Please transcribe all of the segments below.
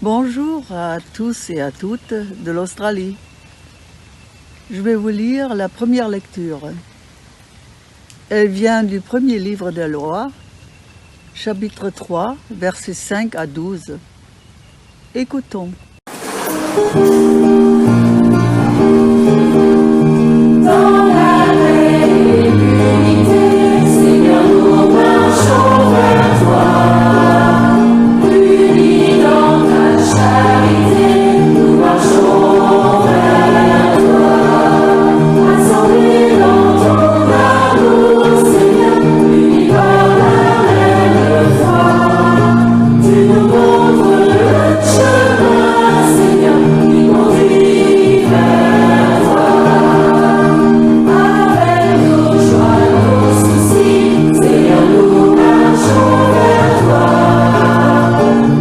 Bonjour à tous et à toutes de l'Australie. Je vais vous lire la première lecture. Elle vient du premier livre des lois, chapitre 3, versets 5 à 12. Écoutons. Dans la paix et l'unité, Seigneur, nous marchons vers toi. Unis dans ta charité, nous marchons vers toi. Assemblés dans ton amour, Seigneur, unis par la même foi. Tu nous montres le chemin, Seigneur, qui conduit vers toi. Avec nos joies, nos soucis, Seigneur, nous marchons vers toi.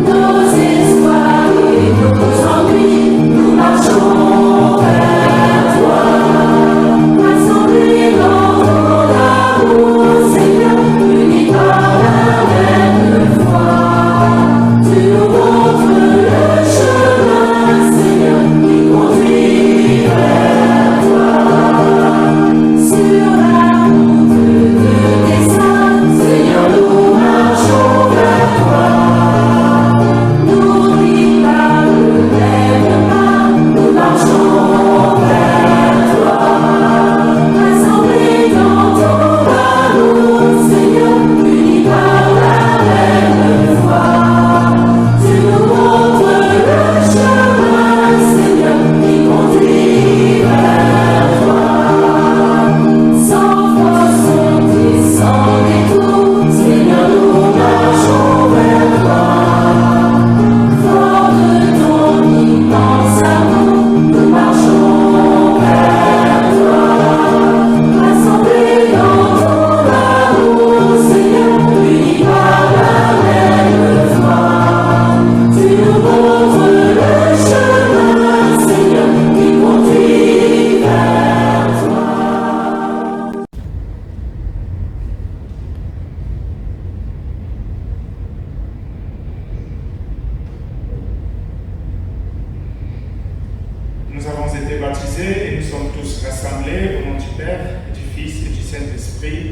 Nos espoirs et nos ennuis, nous marchons vers toi. Assemblés dans ton amour, Seigneur, unis par la même foi. Tu nous montres le chemin, Seigneur, qui conduit vers toi. Sur la route de tes saints, Seigneur, nous marchons vers toi. Nourris par le lève main, nous marchons vers toi. Assemblés dans ton amour, Seigneur, unis par la même foi. Tu nous montres le chemin, Seigneur, qui conduit vers toi. Sans force et sans détour, Seigneur, nous marchons vers toi. Fort de ton immense amour, nous marchons vers toi. Assemblés dans ton amour, Seigneur, unis par la même foi. Tu nous montres le chemin, Seigneur, qui conduit vers toi. Nous avons été baptisés et nous sommes tous rassemblés au nom du Père, et du Fils et du Saint-Esprit.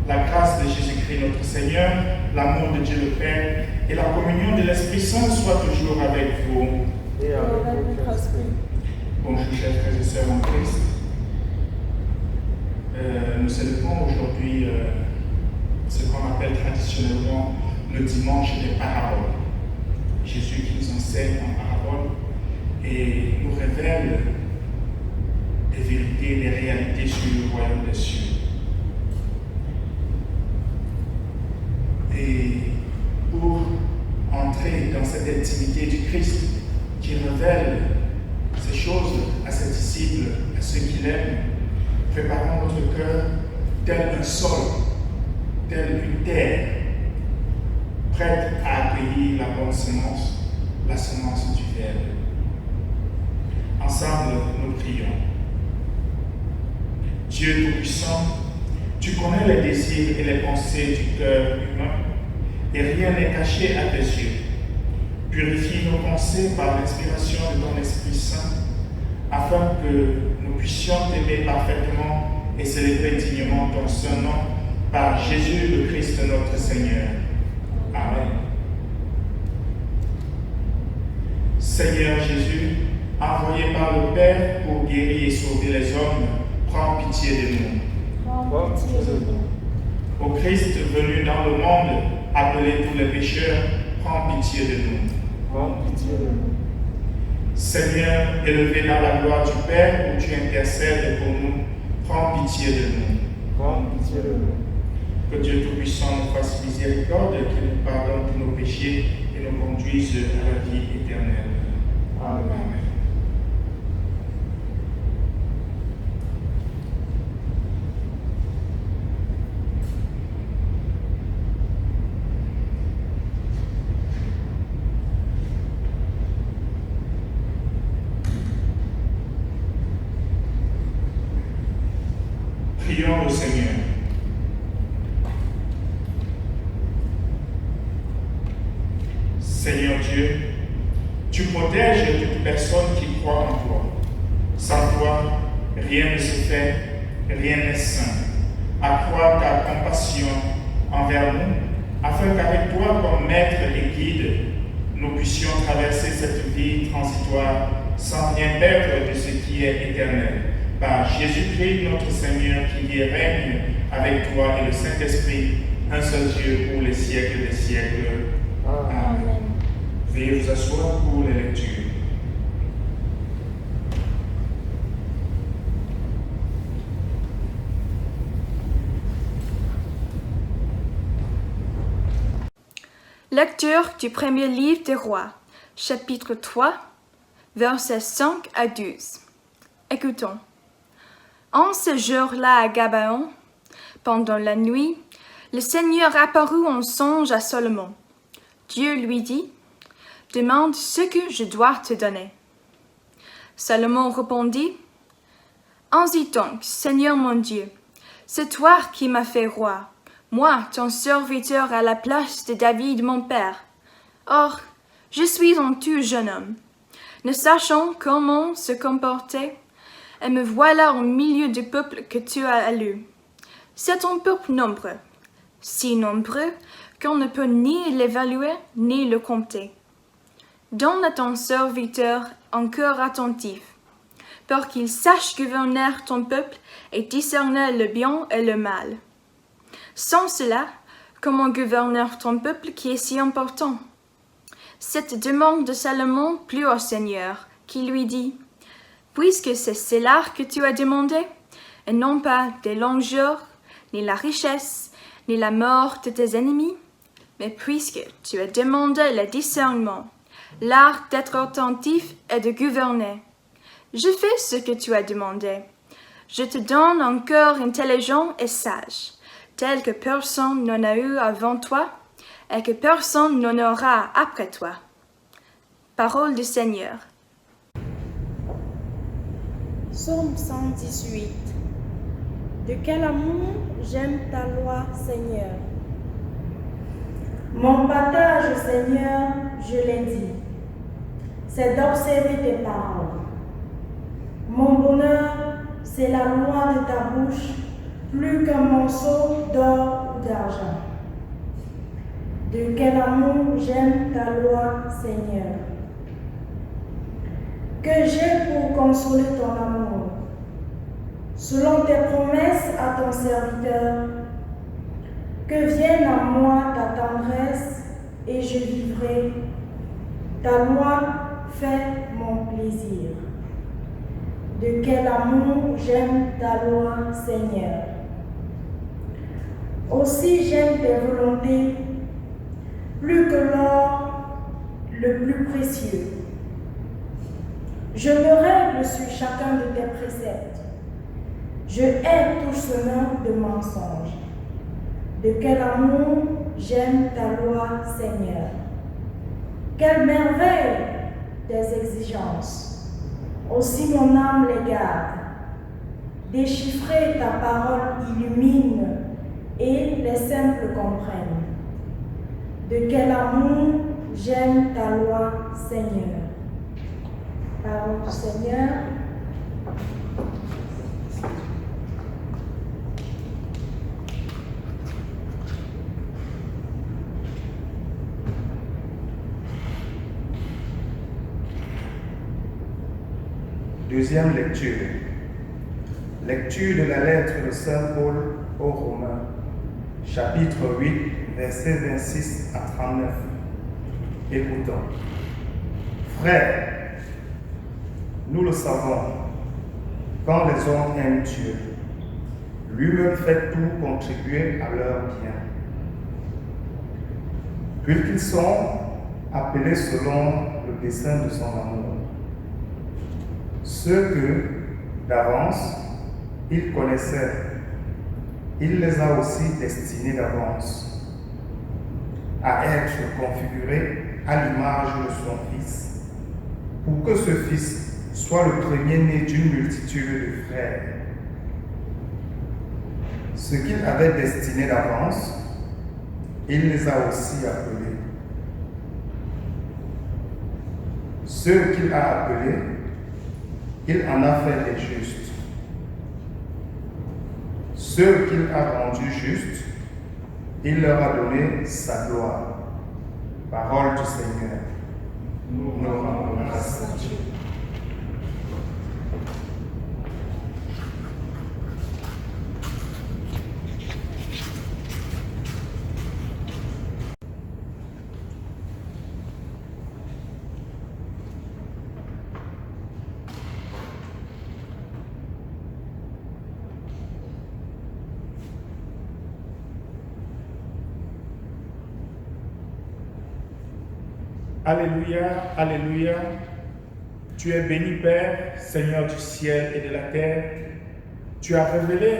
La grâce de Jésus-Christ notre Seigneur, l'amour de Dieu le Père et la communion de l'Esprit Saint soient toujours avec vous. Et avec votre esprit. Bonjour chers frères et sœurs en Christ. Nous célébrons aujourd'hui ce qu'on appelle traditionnellement le dimanche des paraboles. Jésus qui nous enseigne en paraboles et nous révèle des vérités, des réalités sur le royaume des cieux. Et pour entrer dans cette intimité du Christ qui révèle ces choses à ses disciples, à ceux qu'il aime, préparons notre cœur tel un sol, tel une terre, prête à accueillir la bonne semence, la semence du Verbe. Ensemble, nous prions. Dieu Tout-Puissant, tu connais les désirs et les pensées du cœur humain, et rien n'est caché à tes yeux. Purifie nos pensées par l'inspiration de ton Esprit Saint, afin que nous puissions t'aimer parfaitement et célébrer dignement ton saint nom par Jésus le Christ notre Seigneur. Amen. Seigneur Jésus, envoyé par le Père pour guérir et sauver les hommes, prends pitié de nous. Prends pitié de nous. Au Christ venu dans le monde, appelé tous les pécheurs, prends pitié de nous. Prends pitié de nous. Seigneur, élevé dans la gloire du Père, où tu intercèdes pour nous, prends pitié de nous. Prends pitié de nous. Que Dieu Tout-Puissant nous fasse miséricorde, qu'il nous pardonne tous nos péchés et nous conduise à la vie éternelle. Amen. Amen. Prions le Seigneur. Seigneur Dieu, tu protèges toute personne qui croit en toi. Sans toi, rien ne se fait, rien n'est saint. Accrois ta compassion envers nous, afin qu'avec toi, comme maître et guide, nous puissions traverser cette vie transitoire sans rien perdre de ce qui est éternel. Par Jésus-Christ, notre Seigneur, qui vit et règne avec toi et le Saint-Esprit, un seul Dieu pour les siècles des siècles. Amen. Veuillez vous asseoir pour les lectures. Lecture du premier livre des Rois, chapitre 3, versets 5 à 12. Écoutons. En ce jour-là à Gabaon, pendant la nuit, le Seigneur apparut en songe à Salomon. Dieu lui dit, « Demande ce que je dois te donner. » Salomon répondit, « Ainsi donc, Seigneur mon Dieu, c'est toi qui m'as fait roi. Moi, ton serviteur à la place de David, mon père. Or, je suis un tout jeune homme, ne sachant comment se comporter, et me voilà au milieu du peuple que tu as élu. C'est un peuple nombreux, si nombreux qu'on ne peut ni l'évaluer ni le compter. Donne à ton serviteur un cœur attentif, pour qu'il sache gouverner ton peuple et discerner le bien et le mal. Sans cela, comment gouverner ton peuple qui est si important? » Cette demande de Salomon plut au Seigneur, qui lui dit, « Puisque c'est cela que tu as demandé, et non pas des longs jours, ni la richesse, ni la mort de tes ennemis, mais puisque tu as demandé le discernement, l'art d'être attentif et de gouverner, je fais ce que tu as demandé. Je te donne un cœur intelligent et sage, tel que personne n'en a eu avant toi, et que personne n'en aura après toi. » Parole du Seigneur. Psaume 118. De quel amour j'aime ta loi, Seigneur. Mon partage, Seigneur, je l'ai dit, c'est d'observer tes paroles. Mon bonheur, c'est la loi de ta bouche, plus qu'un morceau d'or ou d'argent. De quel amour j'aime ta loi, Seigneur. Que j'ai pour consoler ton amour, selon tes promesses à ton serviteur, que vienne à moi ta tendresse et je vivrai. Ta loi fait mon plaisir. De quel amour j'aime ta loi, Seigneur. Aussi j'aime tes volontés, plus que l'or le plus précieux. Je me règle sur chacun de tes préceptes. Je hais tout chemin de mensonge. De quel amour j'aime ta loi, Seigneur. Quelle merveille tes exigences. Aussi mon âme les garde. Déchiffrer ta parole illumine et les simples comprennent. De quel amour j'aime ta loi, Seigneur. Parole du Seigneur. Deuxième lecture. Lecture de la lettre de Saint Paul aux Romains, chapitre 8, versets 26 à 39. Écoutons. Frères, nous le savons, quand les hommes aiment Dieu, lui-même fait tout contribuer à leur bien. Puisqu'ils sont appelés selon le dessein de son amour. Ceux que, d'avance, il connaissait, il les a aussi destinés d'avance à être configurés à l'image de son Fils, pour que ce Fils soit le premier-né d'une multitude de frères. Ce qu'il avait destiné d'avance, il les a aussi appelés. Ceux qu'il a appelés, il en a fait des justes. Ceux qu'il a rendus justes, il leur a donné sa gloire. Parole du Seigneur. Nous rendons grâce à Dieu. Alléluia, Alléluia. Tu es béni Père, Seigneur du ciel et de la terre. Tu as révélé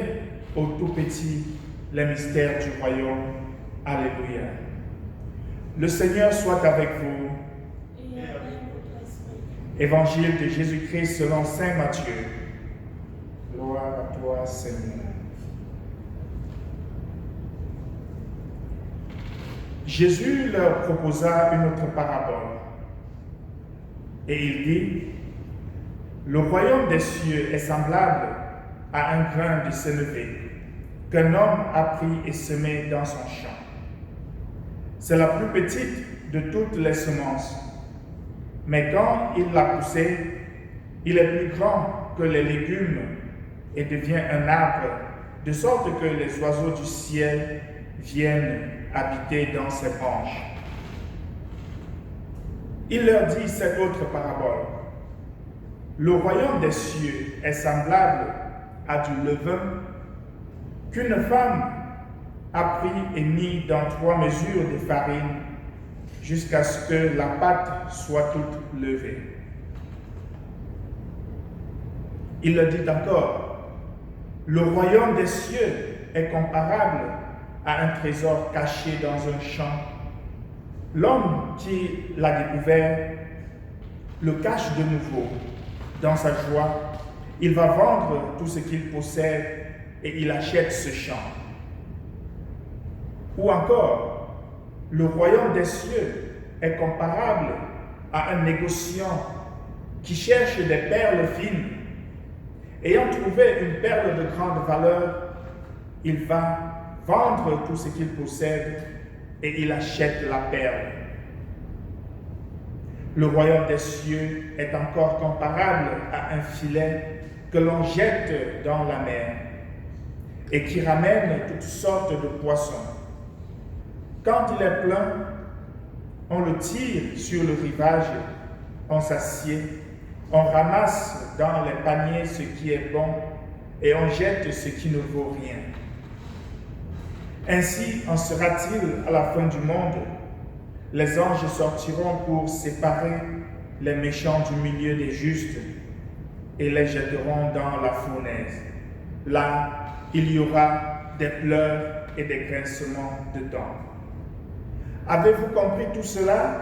aux tout petits les mystères du royaume. Alléluia. Le Seigneur soit avec vous. Évangile de Jésus-Christ selon saint Matthieu. Gloire à toi, Seigneur. Jésus leur proposa une autre parabole. Et il dit, le royaume des cieux est semblable à un grain de sénévé qu'un homme a pris et semé dans son champ. C'est la plus petite de toutes les semences. Mais quand il l'a poussé, il est plus grand que les légumes et devient un arbre, de sorte que les oiseaux du ciel viennent habiter dans ses branches. Il leur dit cette autre parabole. Le royaume des cieux est semblable à du levain qu'une femme a pris et mis dans 3 mesures de farine jusqu'à ce que la pâte soit toute levée. Il leur dit encore, le royaume des cieux est comparable à un trésor caché dans un champ. L'homme qui l'a découvert le cache de nouveau. Dans sa joie, il va vendre tout ce qu'il possède et il achète ce champ. Ou encore, le royaume des cieux est comparable à un négociant qui cherche des perles fines. Ayant trouvé une perle de grande valeur, il va vendre tout ce qu'il possède et il achète la perle. Le royaume des cieux est encore comparable à un filet que l'on jette dans la mer et qui ramène toutes sortes de poissons. Quand il est plein, on le tire sur le rivage, on s'assied, on ramasse dans les paniers ce qui est bon et on jette ce qui ne vaut rien. Ainsi en sera-t-il à la fin du monde. Les anges sortiront pour séparer les méchants du milieu des justes et les jetteront dans la fournaise. Là, il y aura des pleurs et des grincements de dents. Avez-vous compris tout cela?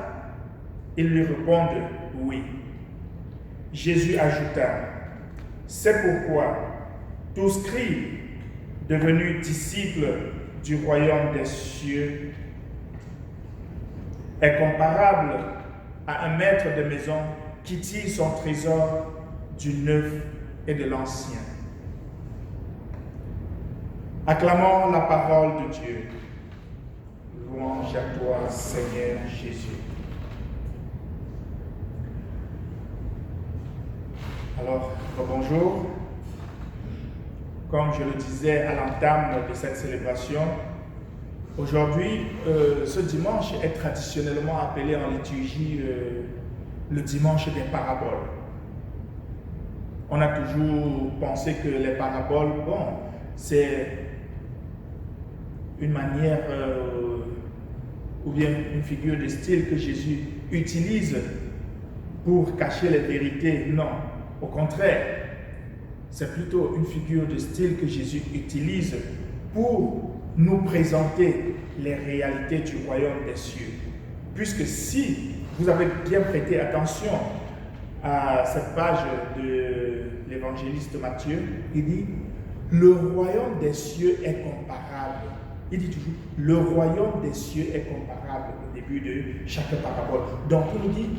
Ils lui répondent oui. Jésus ajouta, c'est pourquoi tout scribe devenu disciple du royaume des cieux est comparable à un maître de maison qui tire son trésor du neuf et de l'ancien. Acclamons la parole de Dieu. Louange à toi, Seigneur Jésus. Alors, bonjour. Comme je le disais à l'entame de cette célébration, aujourd'hui, ce dimanche est traditionnellement appelé en liturgie le dimanche des paraboles. On a toujours pensé que les paraboles, c'est une manière ou bien une figure de style que Jésus utilise pour cacher les vérités. Non, au contraire, c'est plutôt une figure de style que Jésus utilise pour nous présenter les réalités du royaume des cieux. Puisque si vous avez bien prêté attention à cette page de l'évangéliste Matthieu, il dit « Le royaume des cieux est comparable ». Il dit toujours « Le royaume des cieux est comparable » au début de chaque parabole. Donc il nous dit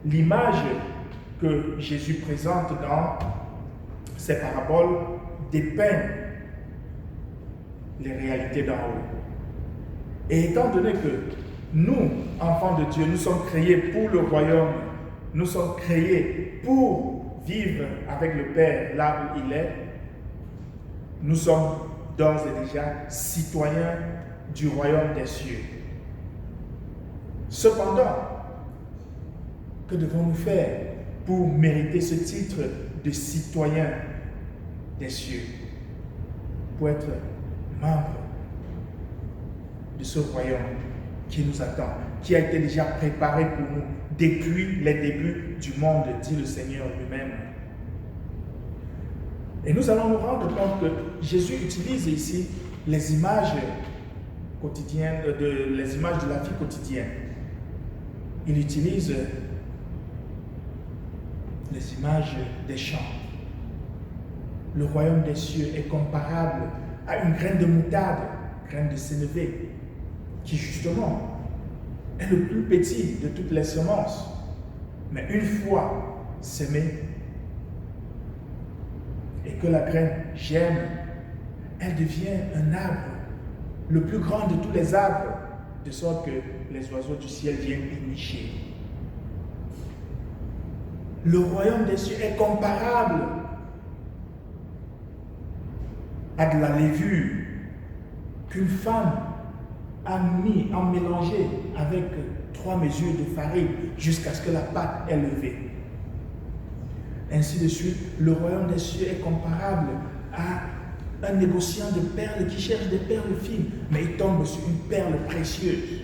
l'image que Jésus présente dans ces paraboles dépeint les réalités d'en haut. Et étant donné que nous, enfants de Dieu, nous sommes créés pour le royaume, nous sommes créés pour vivre avec le Père là où il est, nous sommes d'ores et déjà citoyens du royaume des cieux. Cependant, que devons-nous faire pour mériter ce titre de citoyen des cieux, pour être membre de ce royaume qui nous attend, qui a été déjà préparé pour nous depuis les débuts du monde, dit le Seigneur lui-même. Et nous allons nous rendre compte que Jésus utilise ici les images quotidiennes, les images de la vie quotidienne. Il utilise les images des champs. Le royaume des cieux est comparable à une graine de moutarde, graine de sénévé, qui justement est le plus petit de toutes les semences. Mais une fois sémée, et que la graine germe, elle devient un arbre, le plus grand de tous les arbres, de sorte que les oiseaux du ciel viennent y nicher. Le royaume des cieux est comparable à de la levure qu'une femme a mélangé avec 3 mesures de farine jusqu'à ce que la pâte est levée. Ainsi de suite, le royaume des cieux est comparable à un négociant de perles qui cherche des perles fines, mais il tombe sur une perle précieuse.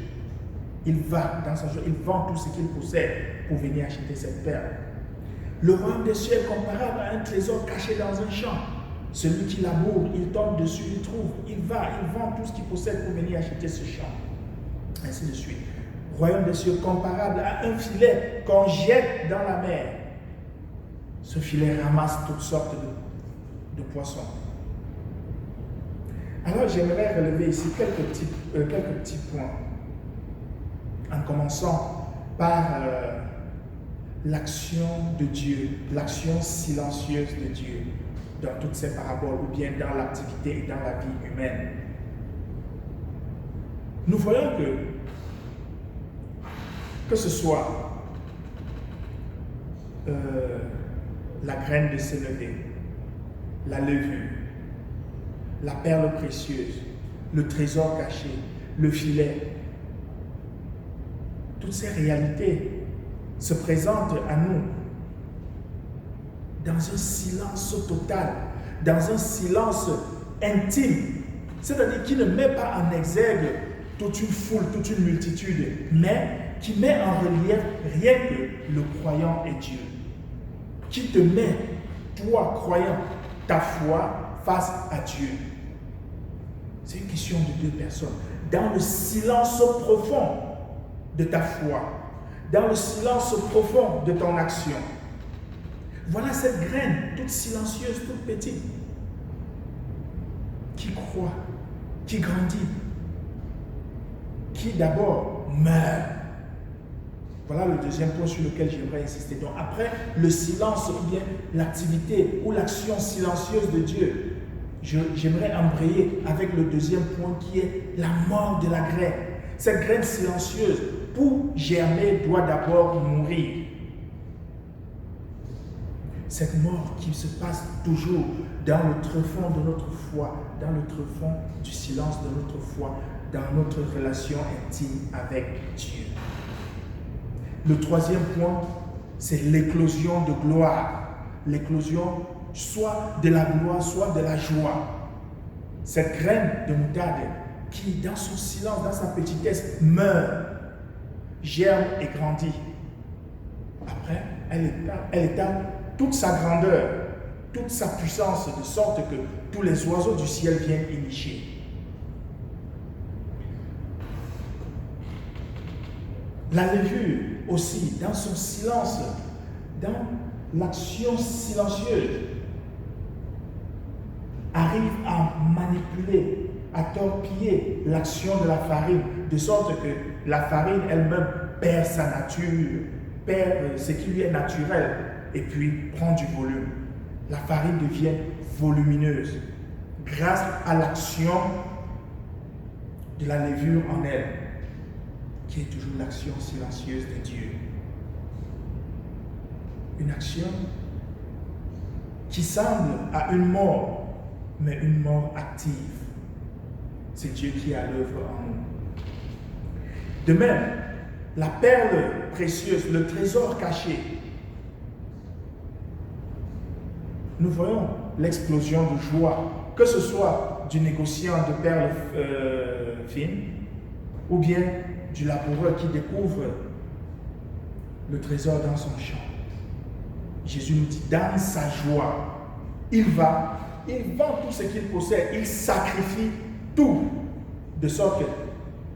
Il va dans sa joie, il vend tout ce qu'il possède pour venir acheter cette perle. Le royaume des cieux est comparable à un trésor caché dans un champ. Celui qui laboure, il tombe dessus, il trouve, il va, il vend tout ce qu'il possède pour venir acheter ce champ. Ainsi de suite. Royaume des cieux comparable à un filet qu'on jette dans la mer. Ce filet ramasse toutes sortes de poissons. Alors j'aimerais relever ici quelques petits points. En commençant par l'action de Dieu, l'action silencieuse de Dieu dans toutes ces paraboles ou bien dans l'activité et dans la vie humaine. Nous voyons que ce soit la graine de sénévé, la levure, la perle précieuse, le trésor caché, le filet, toutes ces réalités se présentent à nous dans un silence total, dans un silence intime, c'est-à-dire qui ne met pas en exergue toute une foule, toute une multitude, mais qui met en relief rien que le croyant et Dieu, qui te met, toi croyant, ta foi face à Dieu. C'est une question de 2 personnes. Dans le silence profond de ta foi, dans le silence profond de ton action. Voilà cette graine, toute silencieuse, toute petite, qui croit, qui grandit, qui d'abord meurt. Voilà le deuxième point sur lequel j'aimerais insister. Donc après le silence ou bien l'activité ou l'action silencieuse de Dieu, j'aimerais embrayer avec le deuxième point qui est la mort de la graine. Cette graine silencieuse, pour germer, doit d'abord mourir. Cette mort qui se passe toujours dans le tréfonds de notre foi, dans le tréfonds du silence de notre foi, dans notre relation intime avec Dieu. Le troisième point, c'est l'éclosion de gloire. L'éclosion soit de la gloire, soit de la joie. Cette graine de moutarde qui, dans son silence, dans sa petitesse, meurt, germe et grandit. Après, elle étale toute sa grandeur, toute sa puissance, de sorte que tous les oiseaux du ciel viennent y nicher. La levure aussi, dans son silence, dans l'action silencieuse, arrive à manipuler, à torpiller l'action de la farine, de sorte que la farine elle-même perd sa nature, perd ce qui lui est naturel et puis prend du volume. La farine devient volumineuse grâce à l'action de la levure en elle, qui est toujours l'action silencieuse de Dieu. Une action qui semble à une mort, mais une mort active. C'est Dieu qui est à l'œuvre en nous. De même, la perle précieuse, le trésor caché, nous voyons l'explosion de joie, que ce soit du négociant de perles fines ou bien du laboureur qui découvre le trésor dans son champ. Jésus nous dit, dans sa joie, il vend tout ce qu'il possède, il sacrifie tout, de sorte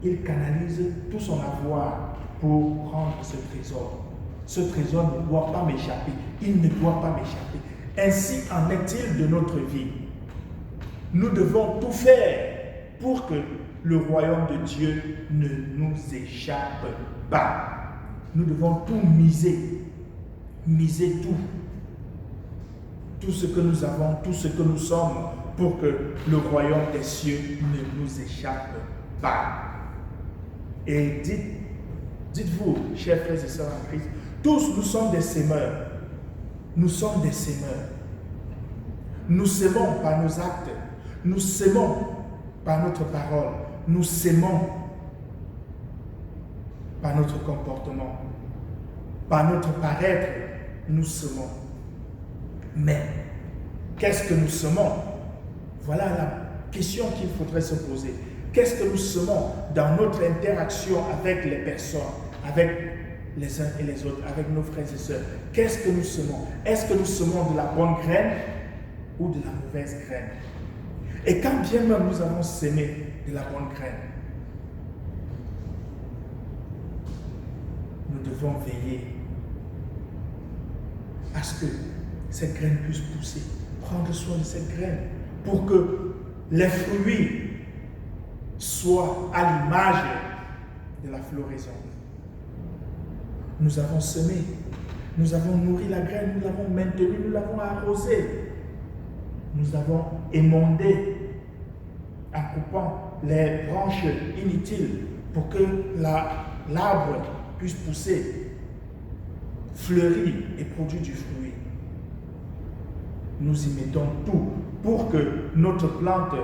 qu'il canalise tout son avoir pour prendre ce trésor. Ce trésor ne doit pas m'échapper, il ne doit pas m'échapper. Ainsi en est-il de notre vie. Nous devons tout faire pour que le royaume de Dieu ne nous échappe pas. Nous devons tout miser tout. Tout ce que nous avons, tout ce que nous sommes, pour que le royaume des cieux ne nous échappe pas. Et dites-vous, chers frères et sœurs en Christ, tous nous sommes des sémeurs. Nous sommes des sémeurs. Nous sémons par nos actes. Nous sémons par notre parole. Nous sémons par notre comportement. Par notre paraître, nous semons. Mais, qu'est-ce que nous semons? Voilà la question qu'il faudrait se poser. Qu'est-ce que nous semons dans notre interaction avec les personnes, avec les uns et les autres, avec nos frères et sœurs? Qu'est-ce que nous semons? Est-ce que nous semons de la bonne graine ou de la mauvaise graine? Et quand bien même nous avons sémé de la bonne graine, nous devons veiller à ce que cette graine puisse pousser, prendre soin de cette graine, pour que les fruits soient à l'image de la floraison. Nous avons semé, nous avons nourri la graine, nous l'avons maintenue, nous l'avons arrosée, nous avons émondé en coupant les branches inutiles pour que l'arbre puisse pousser, fleurir et produire du fruit. Nous y mettons tout pour que notre plante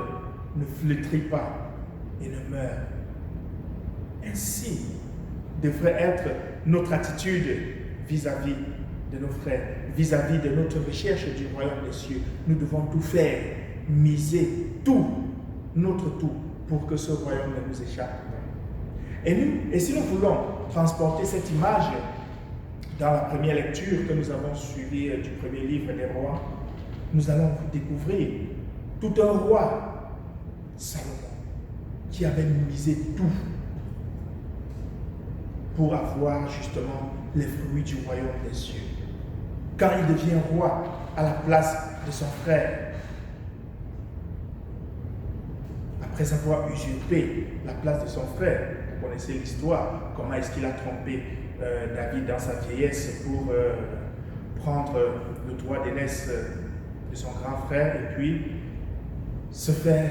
ne flétrit pas et ne meure. Ainsi devrait être notre attitude vis-à-vis de nos frères, vis-à-vis de notre recherche du royaume des cieux. Nous devons tout faire, miser tout, notre tout, pour que ce royaume ne nous échappe pas. Et si nous voulons transporter cette image dans la première lecture que nous avons suivie du premier livre des rois, nous allons découvrir tout un roi, Salomon, qui avait misé tout pour avoir justement les fruits du royaume des cieux. Quand il devient roi à la place de son frère, après avoir usurpé la place de son frère, vous connaissez l'histoire, comment est-ce qu'il a trompé David dans sa vieillesse pour prendre le droit d'aînesse de son grand frère et puis se faire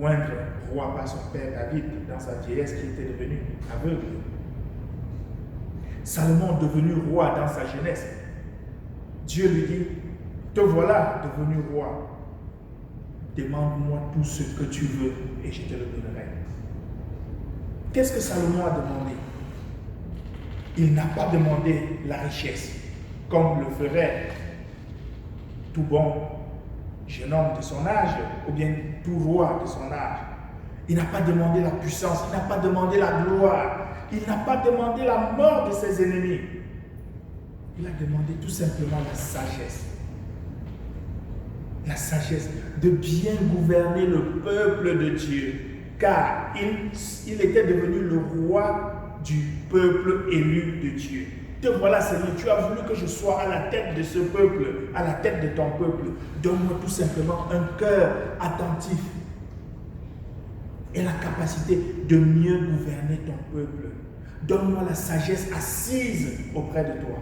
oindre roi par son père David dans sa vieillesse qui était devenu aveugle. Salomon devenu roi dans sa jeunesse. Dieu lui dit, te voilà devenu roi. Demande-moi tout ce que tu veux et je te le donnerai. Qu'est-ce que Salomon a demandé? Il n'a pas demandé la richesse, comme le ferait tout bon jeune homme de son âge, ou bien tout roi de son âge. Il n'a pas demandé la puissance, il n'a pas demandé la gloire, il n'a pas demandé la mort de ses ennemis. Il a demandé tout simplement la sagesse. La sagesse de bien gouverner le peuple de Dieu, car il était devenu le roi du peuple élu de Dieu. Te voilà, Seigneur, tu as voulu que je sois à la tête de ce peuple, à la tête de ton peuple. Donne-moi tout simplement un cœur attentif et la capacité de mieux gouverner ton peuple. Donne-moi la sagesse assise auprès de toi.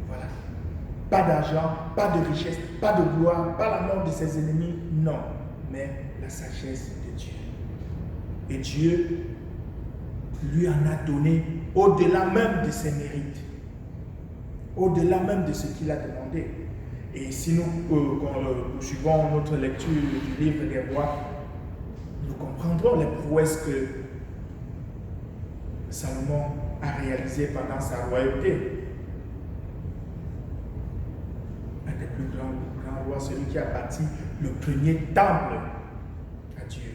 Voilà. Pas d'argent, pas de richesse, pas de gloire, pas la mort de ses ennemis, non, mais la sagesse de Dieu. Et Dieu lui en a donné au-delà même de ses mérites, au-delà même de ce qu'il a demandé. Et si nous suivons notre lecture du livre des rois, nous comprendrons les prouesses que Salomon a réalisées pendant sa royauté. Un des plus grands rois, celui qui a bâti le premier temple à Dieu.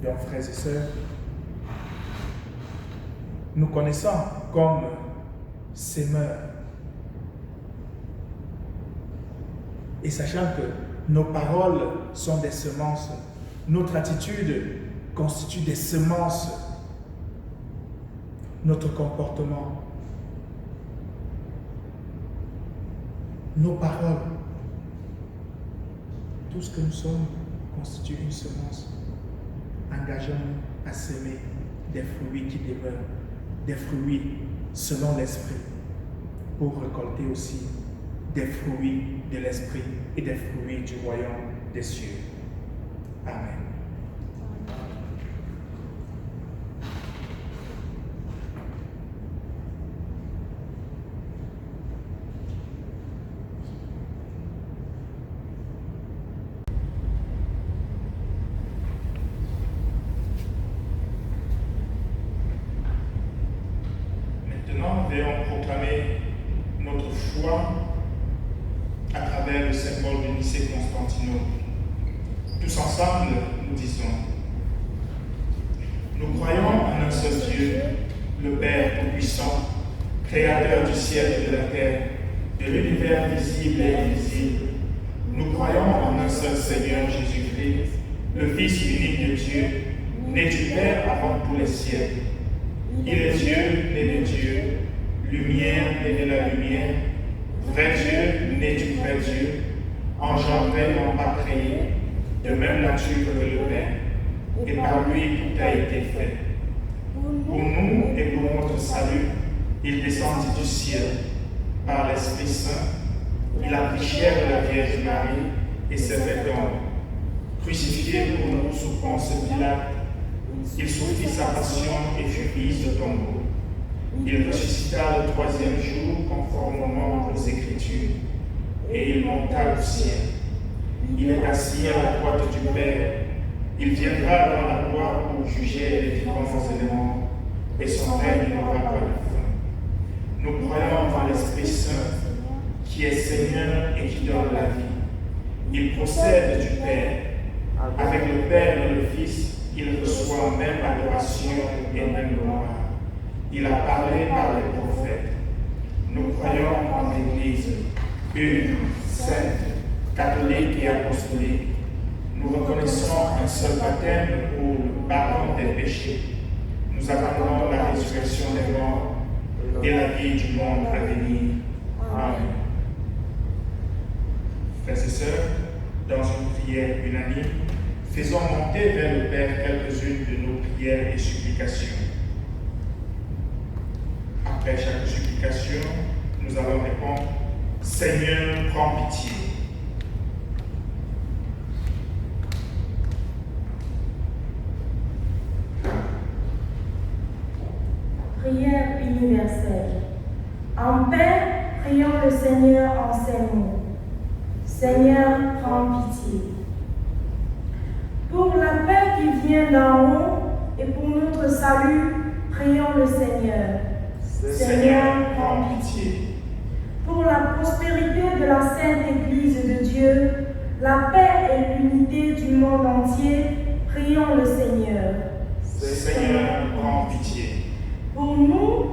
Donc, frères et sœurs, nous connaissons comme semeurs. Et sachant que nos paroles sont des semences, notre attitude constitue des semences, notre comportement, nos paroles, tout ce que nous sommes constitue une semence. Engageons-nous à semer des fruits qui demeurent, des fruits selon l'esprit, pour récolter aussi des fruits de l'esprit et des fruits du royaume des cieux. Amen. Maintenant, nous allons proclamer notre foi à travers le symbole de Nicée-Constantinople. Tous ensemble, nous disons: nous croyons en un seul Dieu, le Père Tout-Puissant, Créateur du ciel et de la terre, de l'univers visible et invisible. Nous croyons en un seul Seigneur Jésus-Christ, le Fils unique de Dieu, né du Père avant tous les siècles. Il est Dieu, né de Dieu, lumière, né de la lumière, vrai Dieu, né du vrai Dieu, engendré, non pas créé, de même nature que le Père, et par lui tout a été fait. Pour nous et pour notre salut, il descendit du ciel par l'Esprit Saint. Il a pris chair de la Vierge Marie et s'est fait homme. Crucifié pour nous sous Ponce Pilate, il souffrit sa passion et fut mis au tombeau. Il ressuscita le troisième jour conformément aux Écritures, et il monta au ciel. Il est assis à la droite du Père. Il viendra dans la gloire pour juger les vivants et les morts, et son règne n'aura pas de fin. Nous croyons en l'Esprit Saint, qui est Seigneur et qui donne la vie. Il procède du Père. Avec le Père et le Fils, il reçoit même adoration et même gloire. Il a parlé par les prophètes. Nous croyons en l'Église, une, sainte, catholique et apostolique. Nous reconnaissons un seul baptême pour le pardon des péchés. Nous attendons la résurrection des morts et la vie du monde à venir. Amen. Frères et sœurs, dans une prière unanime, faisons monter vers le Père quelques-unes de nos prières et supplications. Après chaque supplication, nous allons répondre: Seigneur, prends pitié. Prière universelle. En paix, prions le Seigneur en ces mots. Seigneur, prends pitié. Pour la paix qui vient d'en haut et pour notre salut, prions le Seigneur. Seigneur, prends pitié. Pour la prospérité de la Sainte Église de Dieu, la paix et l'unité du monde entier, prions le Seigneur. Seigneur, prends pitié. Pour nous,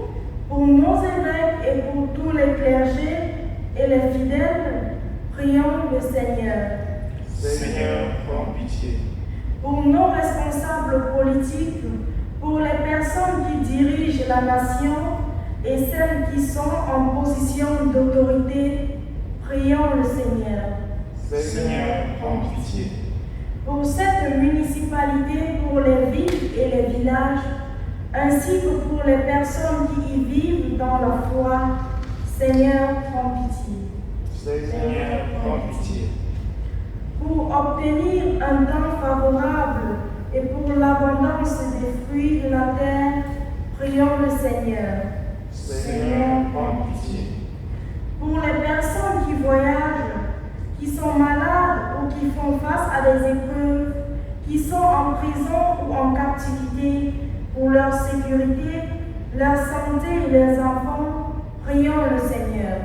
pour nos évêques et pour tous les clergés et les fidèles, prions le Seigneur. Seigneur, prends pitié. Pour nos responsables politiques, pour les personnes qui dirigent la nation et celles qui sont en position d'autorité, prions le Seigneur. Seigneur, prends pitié. pour cette municipalité, pour les villes et les villages, ainsi que pour les personnes qui y vivent dans la foi. Seigneur, prends pitié. Seigneur, prends pitié. Pour obtenir un temps favorable et pour l'abondance des fruits de la terre, prions le Seigneur. Seigneur, prends pitié. Pour les personnes qui voyagent, qui sont malades ou qui font face à des épreuves, qui sont en prison ou en captivité, pour leur sécurité, leur santé et leurs enfants, prions le Seigneur.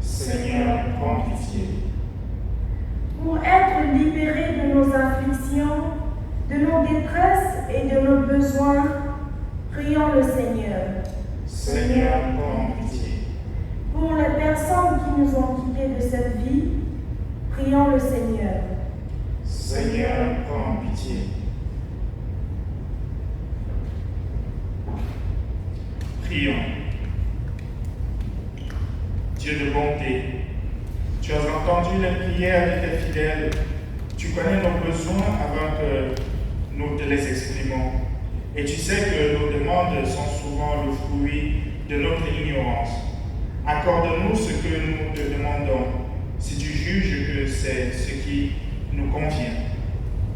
Seigneur, prends pitié. Pour être libérés de nos afflictions, de nos détresses et de nos besoins, prions le Seigneur. Seigneur, prends pitié. Pour les personnes qui nous ont quittés de cette vie, prions le Seigneur. Seigneur, prends pitié. Prions. Dieu de bonté, tu as entendu les prières de tes fidèles. Tu connais nos besoins avant que nous te les exprimons. Et tu sais que nos demandes sont souvent le fruit de notre ignorance. Accorde-nous ce que nous te demandons, si tu juges que c'est ce qui nous convient.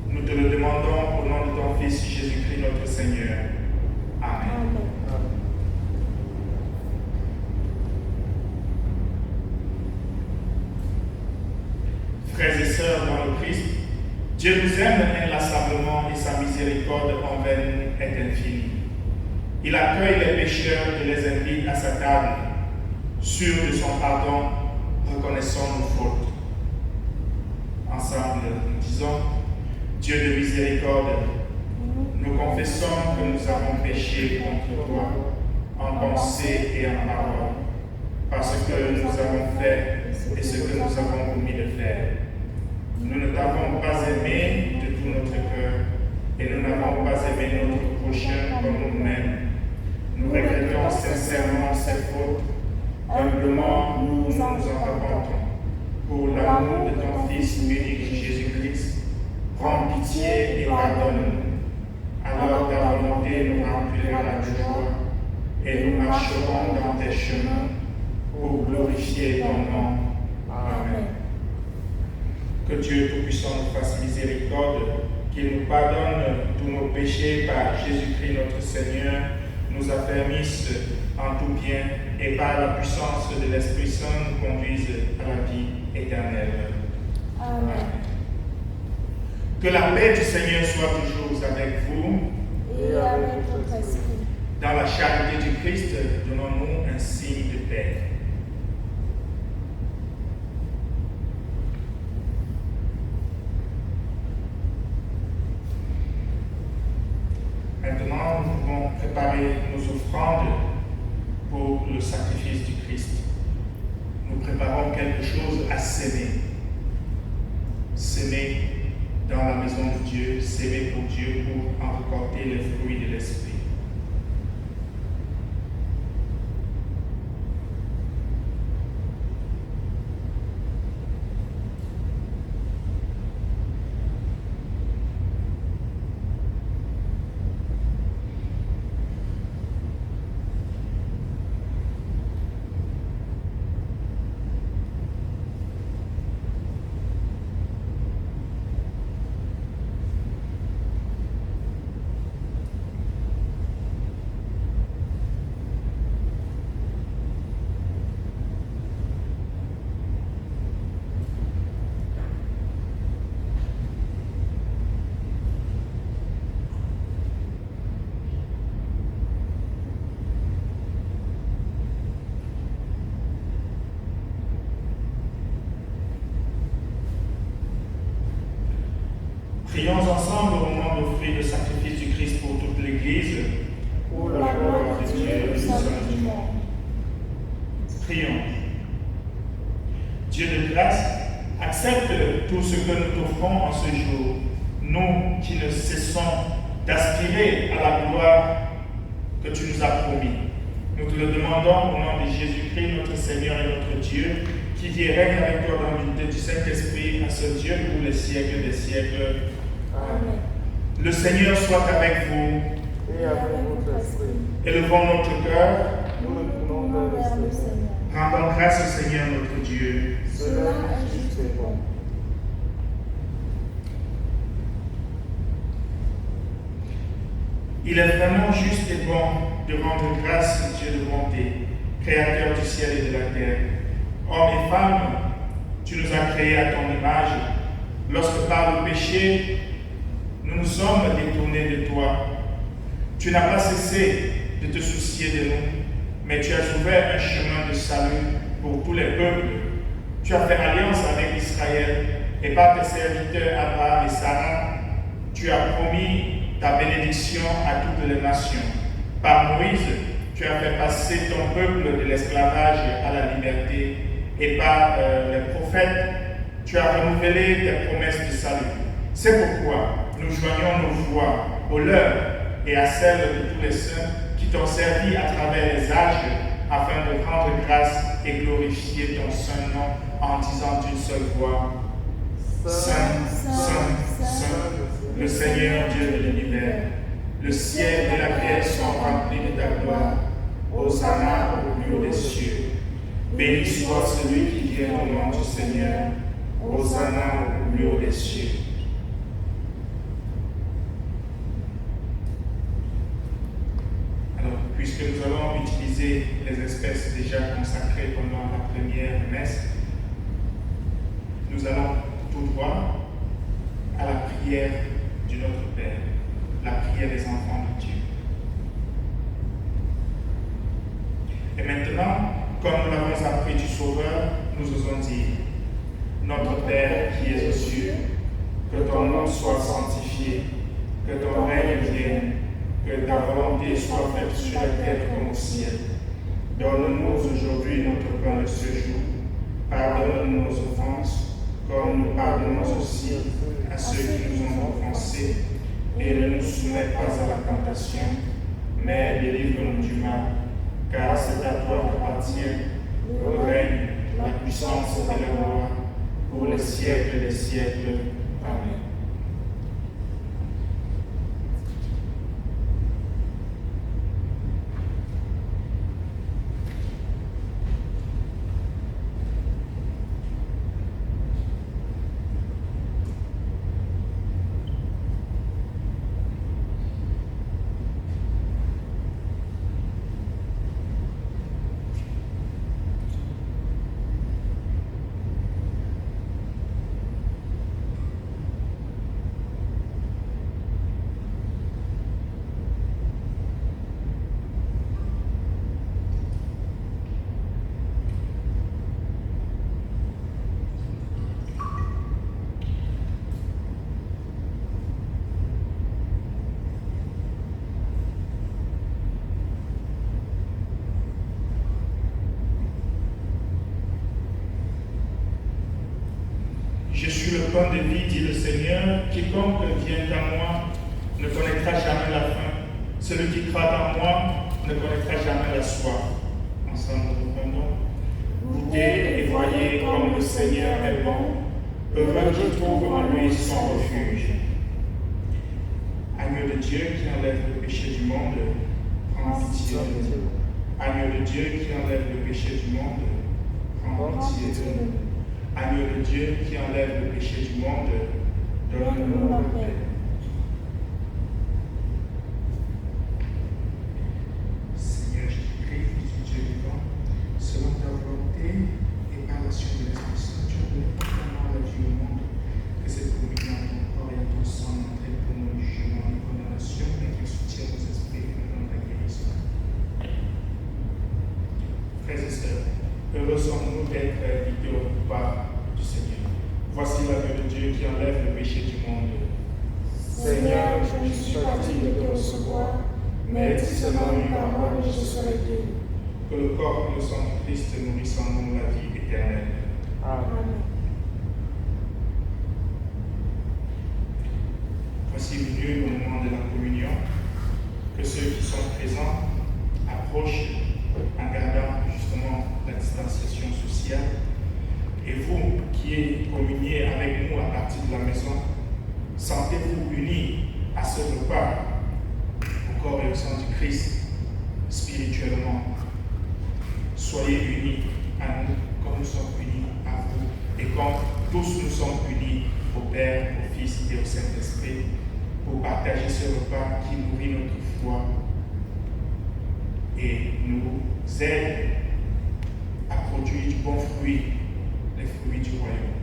Nous te le demandons au nom de ton Fils Jésus-Christ notre Seigneur. Amen. Frères et sœurs dans le Christ, Dieu nous aime inlassablement et sa miséricorde envers nous est infinie. Il accueille les pécheurs et les invite à sa table. Sûr de son pardon, reconnaissons nos fautes. Ensemble, nous disons, Dieu de miséricorde, nous confessons que nous avons péché contre toi, en pensée et en parole, parce que nous avons fait et ce que nous avons omis de faire. Nous ne t'avons pas aimé de tout notre cœur et nous n'avons pas aimé notre prochain comme nous-mêmes. Nous regrettons sincèrement ces fautes. Humblement, nous nous en repentons. Pour l'amour de ton Fils unique Jésus-Christ, prends pitié et pardonne-nous. Alors ta volonté nous remplira la joie et nous marcherons dans tes chemins pour glorifier ton nom. Amen. Que Dieu Tout-Puissant nous fasse miséricorde, qu'il nous pardonne tous nos péchés par Jésus-Christ notre Seigneur, nous affermisse en tout bien et par la puissance de l'Esprit Saint nous conduise à la vie éternelle. Amen. Que la paix du Seigneur soit toujours avec vous. Et avec votre esprit. Dans la charité du Christ, donnons-nous un signe de paix. Maintenant, nous pouvons préparer nos offrandes pour le sacrifice du Christ. Nous préparons quelque chose à s'aimer. S'aimer dans la maison de Dieu, s'aimer pour Dieu pour en récolter les fruits de l'Esprit. Prions ensemble au moment d'offrir le sacrifice du Christ pour toute l'Église. Pour la gloire de Dieu et le salut du monde. Prions. Dieu de grâce, accepte tout ce que nous t'offrons en ce jour, nous qui ne cessons d'aspirer à la gloire que tu nous as promis. Nous te le demandons au nom de Jésus-Christ, notre Seigneur et notre Dieu, qui vit et règne avec toi dans l'unité du Saint-Esprit, à ce Dieu pour les siècles des siècles. Amen. Le Seigneur soit avec vous. Et avec votre esprit, Élevons notre cœur. nous nous tournons Tournons vers vers le le Seigneur. Rendons grâce au Seigneur notre Dieu. Cela est juste et bon. Il est vraiment juste et bon de rendre grâce au Dieu de bonté, créateur du ciel et de la terre. Hommes et femmes, tu nous as créés à ton image. Lorsque par le péché, nous nous sommes détournés de toi. Tu n'as pas cessé de te soucier de nous, mais tu as ouvert un chemin de salut pour tous les peuples. Tu as fait alliance avec Israël et par tes serviteurs Abraham et Sarah, tu as promis ta bénédiction à toutes les nations. Par Moïse, tu as fait passer ton peuple de l'esclavage à la liberté et par les prophètes, tu as renouvelé tes promesses de salut. C'est pourquoi nous joignons nos voix aux leurs et à celles de tous les saints qui t'ont servi à travers les âges afin de rendre grâce et glorifier ton saint nom en disant d'une seule voix: Saint, Saint, Saint, le Seigneur Dieu de l'univers. Le ciel et la terre sont remplis de ta gloire. Hosanna au plus haut des cieux. Béni soit celui qui vient au nom du Seigneur. Hosanna au plus haut des cieux. Alors, puisque nous allons utiliser les espèces déjà consacrées pendant la première messe, nous allons tout droit à la prière du Notre Père, la prière des enfants de Dieu. Et maintenant, comme nous l'avons appris du Sauveur, nous osons dire: Notre Père qui es aux cieux, que ton nom soit sanctifié, que ton règne vienne, que ta volonté soit faite sur la terre comme au ciel. Donne-nous aujourd'hui notre pain de ce jour. Pardonne-nous nos offenses, comme nous pardonnons aussi à ceux qui nous ont offensés. Et ne nous soumets pas à la tentation, mais délivre-nous du mal. Car c'est à toi qu'appartient le règne, la puissance et la gloire, pour les siècles des siècles. Amen. Je suis le pain de vie, dit le Seigneur. Quiconque vient à moi ne connaîtra jamais la faim. Celui qui croit en moi ne connaîtra jamais la soif. Ensemble, nous répondons: Goûtez et voyez comme le Seigneur est bon. Heureux qui trouve en lui son refuge. Agneau de Dieu qui enlève le péché du monde, prends pitié de nous. Agneau de Dieu qui enlève le péché du monde, prends pitié de nous. Agneau de Dieu qui enlève le péché du monde, donne-nous la paix. Seigneur, je te prie, Fils du Dieu vivant, selon ta volonté et par l'action de l'Esprit Saint, tu as donné totalement la vie au monde, que cette communion à ton corps et à ton sang n'entraîne pour nous le jugement et condamnation, mais qu'il soutienne nos esprits et nous donne la guérison. Frères et sœurs, heureux sommes-nous d'être invités au repas du Seigneur. Voici l'agneau de Dieu qui enlève le péché du monde. Seigneur, je ne suis pas digne de te recevoir, mais dis seulement une parole et je serai guéri. Que le corps et le sang du Christ nourrissent en nous la vie éternelle. Amen. Voici venu le moment de la communion. Que ceux qui sont présents approchent en gardant justement la distanciation sociale. Et vous qui communiez avec nous à partir de la maison, Sentez-vous unis à ce repas, au corps et au sang du Christ, spirituellement. Soyez unis à nous comme nous sommes unis à vous et comme tous nous sommes unis au Père, au Fils et au Saint-Esprit pour partager ce repas qui nourrit notre foi et nous aide à produire du bon fruit, les fruits du royaume.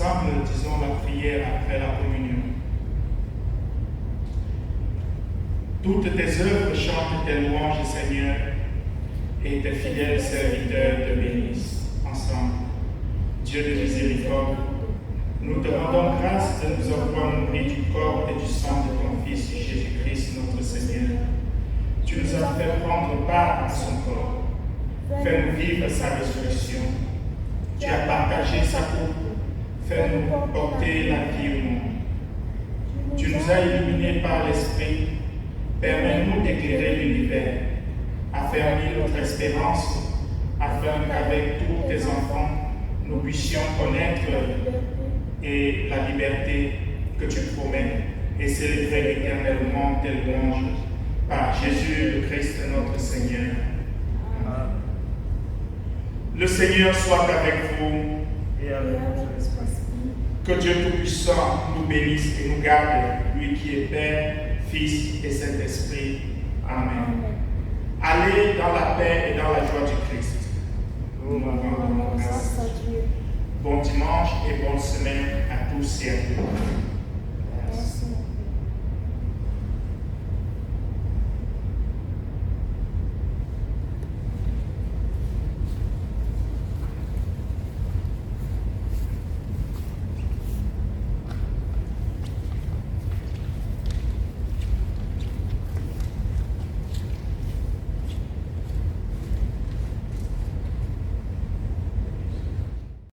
Ensemble, disons la prière après la communion. Toutes tes œuvres chantent tes louanges, Seigneur, et tes fidèles serviteurs te bénissent. Ensemble, Dieu de miséricorde, nous te rendons grâce de nous avoir nourris du corps et du sang de ton Fils Jésus-Christ, notre Seigneur. Tu nous as fait prendre part à son corps. Fais-nous vivre sa résurrection. Tu as partagé sa coupe. Fais-nous porter la vie au monde. Tu nous as illuminés par l'Esprit. Permets-nous d'éclairer l'univers. Affermis notre espérance, afin qu'avec tous tes enfants, nous puissions connaître et la liberté que tu promets et célébrer éternellement tes louanges Par Jésus le Christ notre Seigneur. Le Seigneur soit avec vous. Et avec votre esprit. Que Dieu Tout-Puissant nous bénisse et nous garde, lui qui est Père, Fils et Saint-Esprit. Amen. Allez dans la paix et dans la joie du Christ. Nous vous rendons grâce. Grâce à Dieu. Bon dimanche et bonne semaine à tous et à toutes.